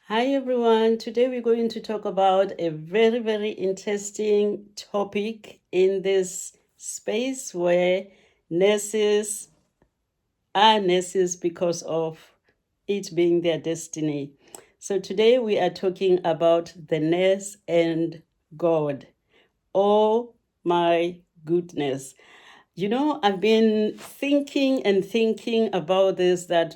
Hi everyone. Today we're going to talk about a very, very interesting topic in this space where nurses are nurses because of it being their destiny. So today we are talking about the nurse and God. Oh my goodness. I've been thinking and thinking about this that,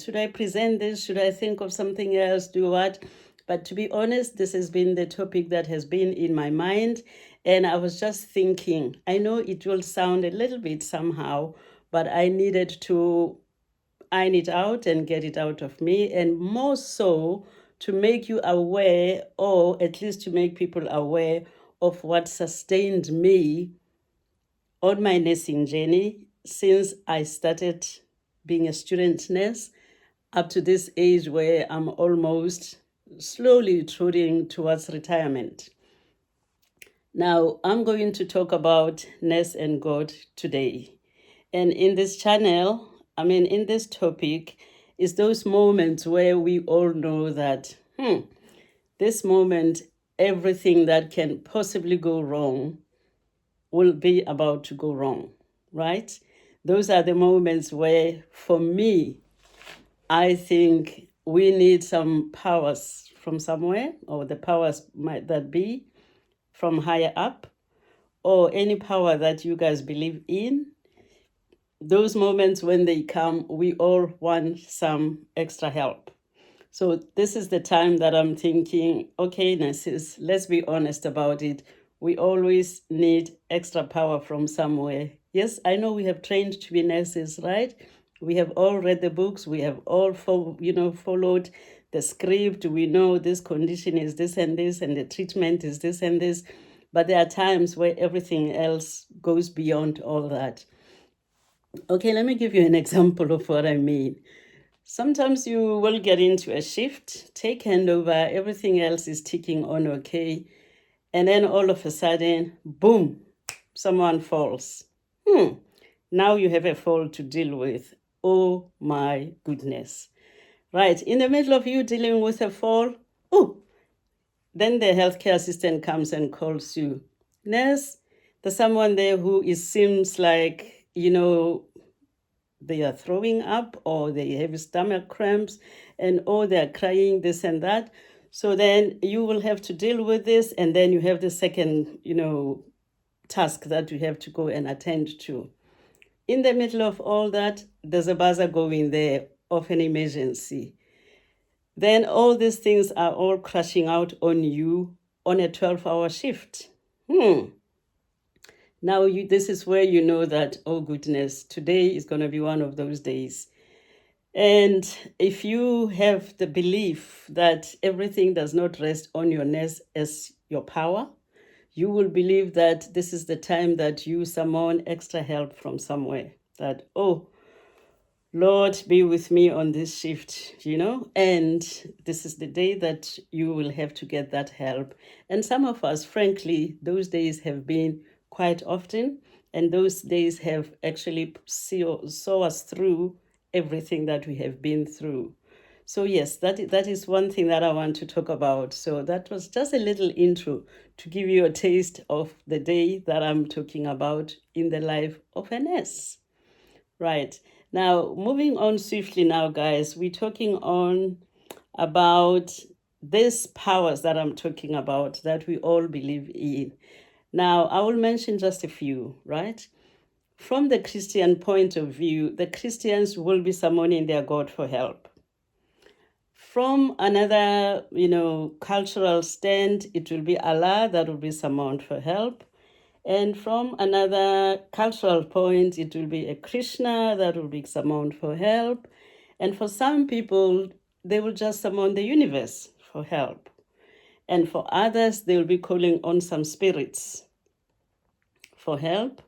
should I present this? Should I think of something else? Do what? But to be honest, this has been the topic that has been in my mind. And I was just thinking, I know it will sound a little bit somehow, but I needed to iron it out and get it out of me. And more so to make you aware, or at least to make people aware of what sustained me on my nursing journey since I started being a student nurse up to this age where I'm almost slowly trudging towards retirement. Now, I'm going to talk about nurse and God today. And in this channel, in this topic, is those moments where we all know that, this moment, everything that can possibly go wrong will be about to go wrong, right? Those are the moments where, for me, I think we need some powers from somewhere, or the powers might that be from higher up, or any power that you guys believe in. Those moments when they come, we all want some extra help. So this is the time that I'm thinking, okay, nurses, let's be honest about it. We always need extra power from somewhere. Yes, I know we have trained to be nurses, right? We have all read the books. We have all, followed the script. We know this condition is this and this, and the treatment is this and this. But there are times where everything else goes beyond all that. Okay, let me give you an example of what I mean. Sometimes you will get into a shift, take handover, everything else is ticking on okay, and then all of a sudden, boom, someone falls. Now you have a fall to deal with. Oh my goodness. Right, in the middle of you dealing with a fall, then the healthcare assistant comes and calls you. Nurse, there's someone there who seems like, they are throwing up or they have stomach cramps and they're crying, this and that. So then you will have to deal with this, and then you have the second, task that you have to go and attend to. In the middle of all that, there's a buzzer going there of an emergency. Then all these things are all crashing out on you on a 12-hour shift. Now this is where you know that, oh goodness, today is going to be one of those days. And if you have the belief that everything does not rest on your nurse as your power, you will believe that this is the time that you summon extra help from somewhere. That, oh, Lord, be with me on this shift, and this is the day that you will have to get that help. And some of us, frankly, those days have been quite often, and those days have actually saw us through everything that we have been through. So yes, that is one thing that I want to talk about. So that was just a little intro to give you a taste of the day that I'm talking about in the life of a nurse. Right. Now, moving on swiftly now, guys, we're talking on about these powers that I'm talking about that we all believe in. Now, I will mention just a few, right? From the Christian point of view, the Christians will be summoning their God for help. From another, cultural stand, it will be Allah that will be summoned for help. And from another cultural point, it will be a Krishna that will be summoned for help. And for some people, they will just summon the universe for help. And for others, they will be calling on some spirits for help,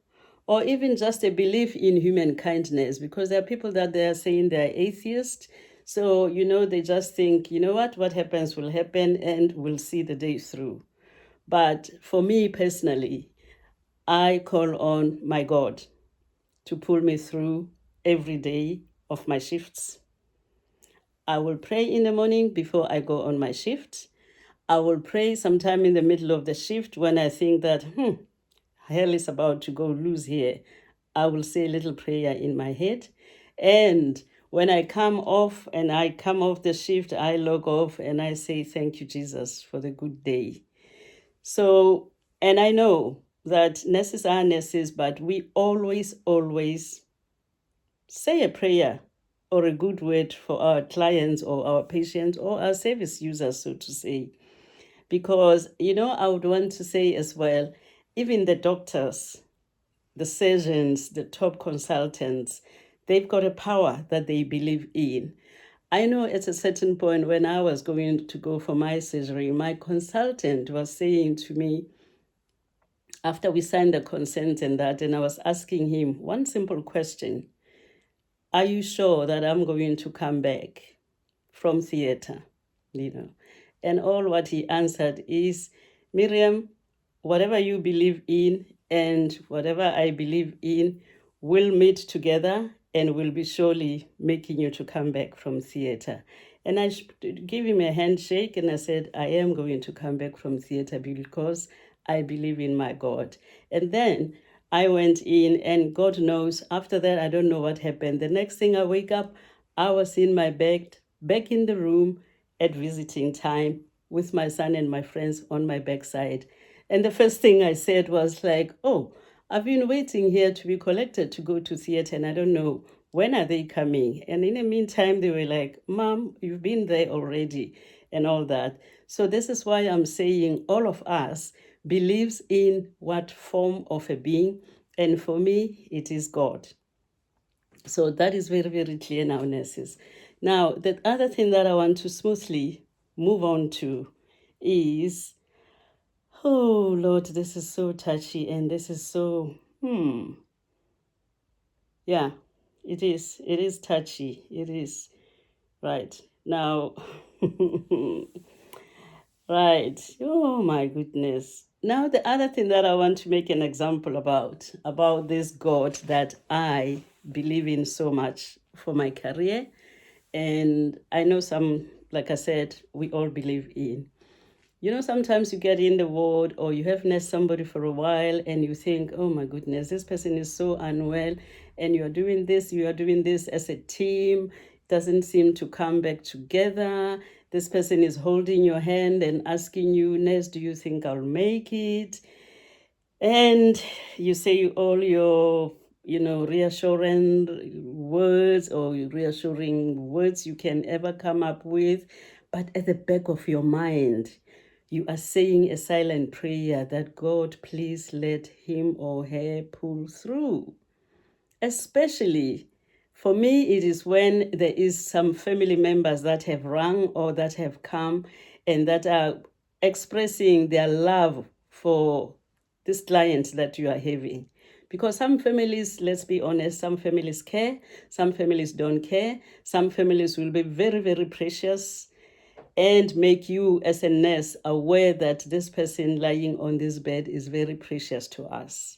or even just a belief in human kindness, because there are people that they are saying they're atheist. So, they just think, what happens will happen and we'll see the day through. But for me personally, I call on my God to pull me through every day of my shifts. I will pray in the morning before I go on my shift. I will pray sometime in the middle of the shift when I think that, hell is about to go loose here. I will say a little prayer in my head. And when I come off the shift, I log off and I say, thank you, Jesus, for the good day. So, and I know that nurses are nurses, but we always say a prayer or a good word for our clients or our patients or our service users, so to say. Because, I would want to say as well, even the doctors, the surgeons, the top consultants, they've got a power that they believe in. I know at a certain point when I was going to go for my surgery, my consultant was saying to me, after we signed the consent and I was asking him one simple question: are you sure that I'm going to come back from theater? And all what he answered is, Miriam, whatever you believe in and whatever I believe in will meet together and will be surely making you to come back from theater. And I gave him a handshake and I said, I am going to come back from theater because I believe in my God. And then I went in, and God knows, after that, I don't know what happened. The next thing I wake up, I was in my bed, back in the room at visiting time with my son and my friends on my backside. And the first thing I said was like, oh, I've been waiting here to be collected to go to theater, and I don't know, when are they coming? And in the meantime, they were like, Mom, you've been there already, and all that. So this is why I'm saying all of us believes in what form of a being, and for me, it is God. So that is very, very clear now, nurses. Now, the other thing that I want to smoothly move on to is, oh, Lord, this is so touchy and this is so, yeah, it is. It is touchy. It is. Right. Now, right. Oh, my goodness. Now, the other thing that I want to make an example about this God that I believe in so much for my career. And I know some, like I said, we all believe in. Sometimes you get in the ward or you have nursed somebody for a while and you think, oh my goodness, this person is so unwell and you are doing this as a team. It doesn't seem to come back together. This person is holding your hand and asking you, nurse, do you think I'll make it? And you say all your reassuring words you can ever come up with, but at the back of your mind you are saying a silent prayer that God, please let him or her pull through. Especially for me, it is when there is some family members that have rung or that have come and that are expressing their love for this client that you are having. Because some families, let's be honest, some families care, some families don't care, some families will be very, very precious and make you as a nurse aware that this person lying on this bed is very precious to us.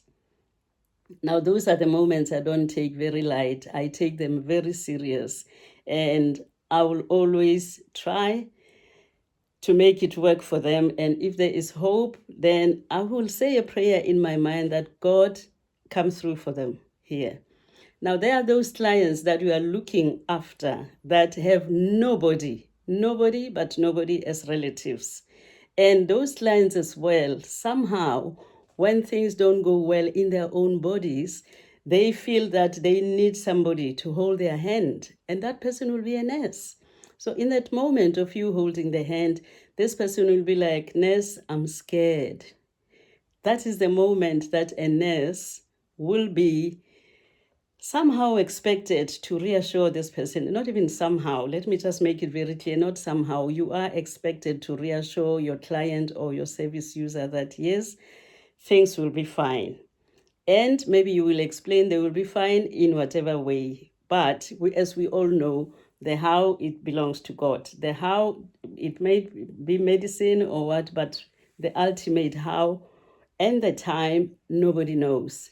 Now, those are the moments I don't take very light. I take them very serious. And I will always try to make it work for them. And if there is hope, then I will say a prayer in my mind that God come through for them here. Now, there are those clients that we are looking after that have nobody as relatives. And those clients as well, somehow, when things don't go well in their own bodies, they feel that they need somebody to hold their hand, and that person will be a nurse. So in that moment of you holding the hand, this person will be like, nurse, I'm scared. That is the moment that a nurse will be somehow expected to reassure this person. Not even somehow, let me just make it very clear, not somehow. You are expected to reassure your client or your service user that yes, things will be fine. And maybe you will explain they will be fine in whatever way. But as we all know, the how, it belongs to God. The how, it may be medicine or what, but the ultimate how and the time, nobody knows.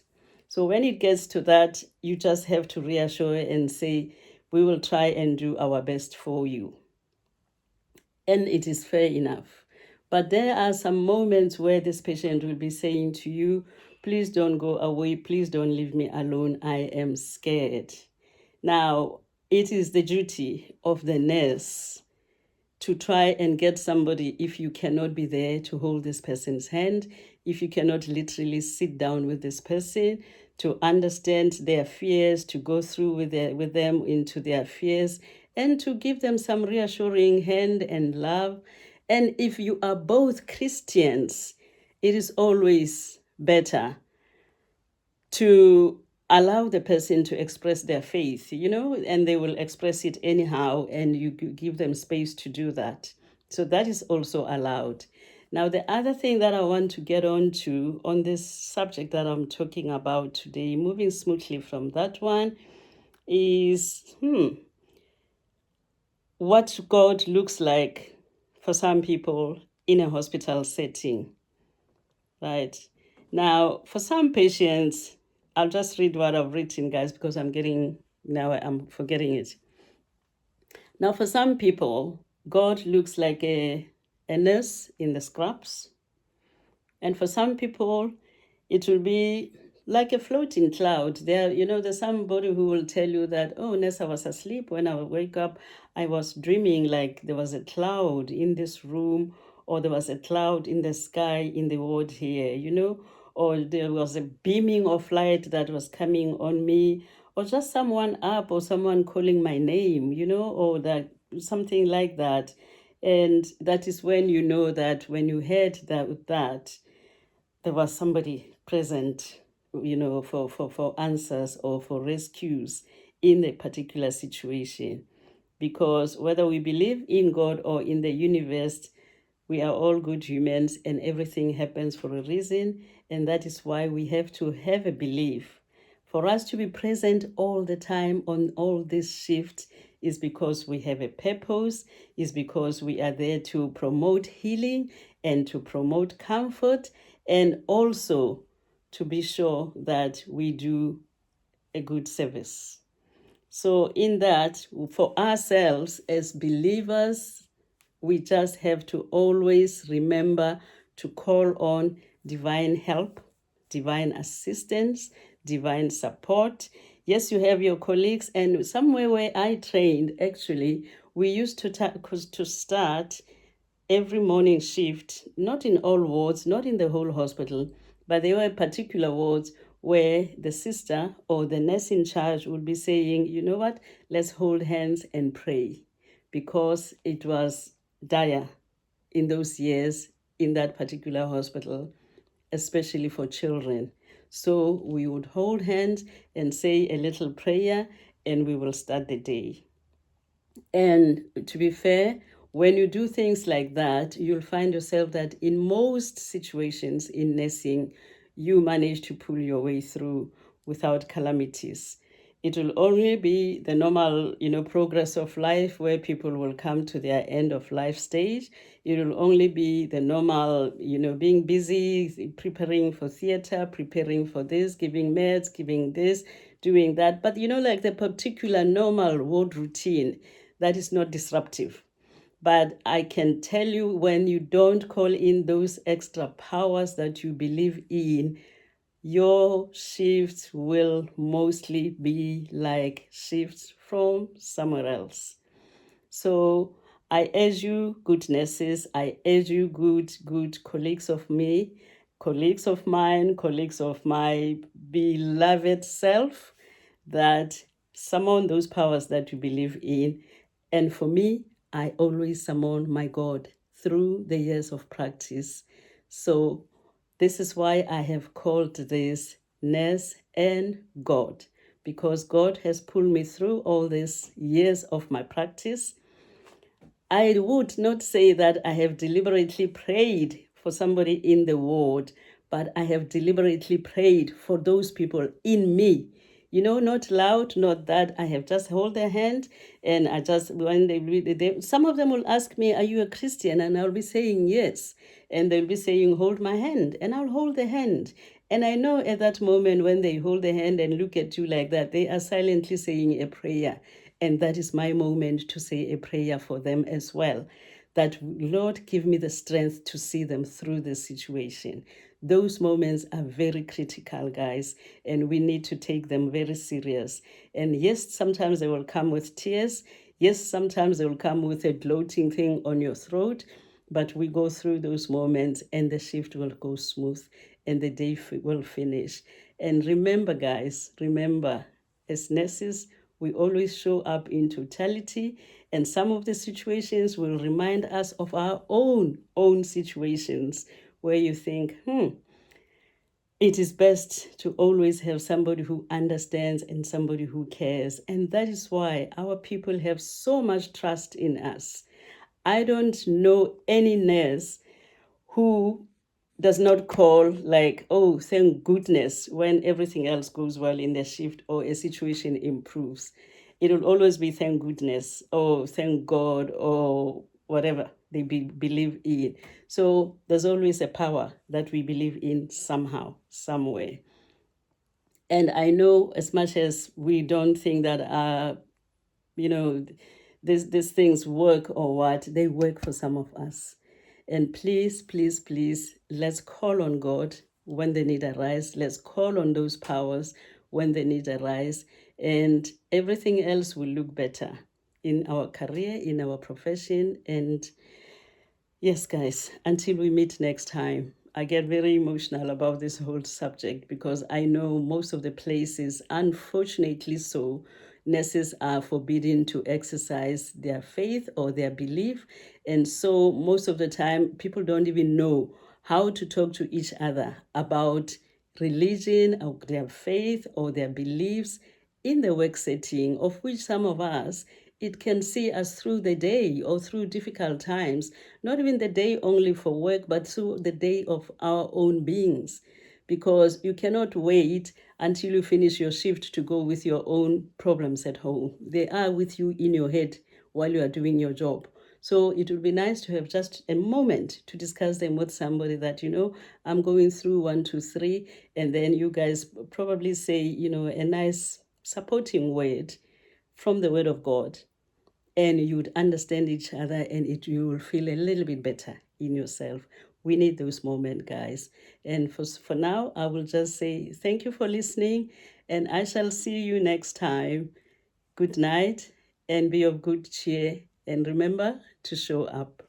So when it gets to that, you just have to reassure and say, we will try and do our best for you. And it is fair enough. But there are some moments where this patient will be saying to you, please don't go away, please don't leave me alone, I am scared. Now, it is the duty of the nurse to try and get somebody, if you cannot be there, to hold this person's hand, if you cannot literally sit down with this person, to understand their fears, to go through with them into their fears, and to give them some reassuring hand and love. And if you are both Christians, it is always better to allow the person to express their faith, and they will express it anyhow, and you give them space to do that. So that is also allowed. Now, the other thing that I want to get on to on this subject that I'm talking about today, moving smoothly from that one, is what God looks like for some people in a hospital setting, right? Now, for some patients, I'll just read what I've written, guys, because I'm forgetting it. Now, for some people, God looks like a nurse in the scrubs. And for some people, it will be like a floating cloud. There's somebody who will tell you that, oh, nurse, I was asleep. When I wake up, I was dreaming like there was a cloud in this room, or there was a cloud in the sky in the ward here, or there was a beaming of light that was coming on me, or just someone up, or someone calling my name, or that something like that. And that is when you know that when you heard that there was somebody present, for answers or for rescues in a particular situation. Because whether we believe in God or in the universe, we are all good humans and everything happens for a reason. And that is why we have to have a belief. For us to be present all the time on all these shifts is because we have a purpose, is because we are there to promote healing and to promote comfort, and also to be sure that we do a good service. So in that, for ourselves as believers, we just have to always remember to call on divine help, divine assistance, divine support. Yes, you have your colleagues, and somewhere where I trained, actually, we used to start every morning shift, not in all wards, not in the whole hospital, but there were particular wards where the sister or the nurse in charge would be saying, you know what, let's hold hands and pray, because it was dire in those years in that particular hospital, especially for children. So we would hold hands and say a little prayer, and we will start the day. And to be fair, when you do things like that, you'll find yourself that in most situations in nursing, you manage to pull your way through without calamities. It will only be the normal, progress of life where people will come to their end of life stage. It will only be the normal, being busy, preparing for theater, preparing for this, giving meds, giving this, doing that. But, like the particular normal ward routine, that is not disruptive. But I can tell you, when you don't call in those extra powers that you believe in, your shifts will mostly be like shifts from somewhere else. So I urge you, good nurses, I urge you, good colleagues of mine, colleagues of my beloved self, that summon those powers that you believe in. And for me, I always summon my God through the years of practice. So this is why I have called this Nurse and God, because God has pulled me through all these years of my practice. I would not say that I have deliberately prayed for somebody in the ward, but I have deliberately prayed for those people in me. Not loud, not that. I have just hold their hand, and I just, when some of them will ask me, are you a Christian? And I'll be saying yes. And they'll be saying, hold my hand. And I'll hold the hand. And I know at that moment when they hold the hand and look at you like that, they are silently saying a prayer. And that is my moment to say a prayer for them as well. That, Lord, give me the strength to see them through the situation. Those moments are very critical, guys, and we need to take them very serious. And yes, sometimes they will come with tears. Yes, sometimes they will come with a gloating thing on your throat, but we go through those moments and the shift will go smooth and the day will finish. And remember, guys, remember, as nurses, we always show up in totality, and some of the situations will remind us of our own situations where you think, it is best to always have somebody who understands and somebody who cares. And that is why our people have so much trust in us. I don't know any nurse who does not call like, oh, thank goodness, when everything else goes well in their shift or a situation improves. It will always be thank goodness or thank God or whatever they believe in. So there's always a power that we believe in somehow, somewhere. And I know, as much as we don't think that you know, these things work or what, they work for some of us. And please, please, please, let's call on God when the need arise. Let's call on those powers when the need arise. And everything else will look better in our career, in our profession. And yes, guys, until we meet next time. I get very emotional about this whole subject because I know most of the places, unfortunately so, nurses are forbidden to exercise their faith or their belief. And so most of the time, people don't even know how to talk to each other about religion or their faith or their beliefs in the work setting, of which some of us, it can see us through the day or through difficult times, not even the day only for work, but through the day of our own beings. Because you cannot wait until you finish your shift to go with your own problems at home. They are with you in your head while you are doing your job. So it would be nice to have just a moment to discuss them with somebody that, I'm going through one, two, three, and then you guys probably say, a nice supporting word from the word of God, and you would understand each other, and you will feel a little bit better in yourself. We need those moments, guys. And for now, I will just say thank you for listening, and I shall see you next time. Good night, and be of good cheer, and remember to show up.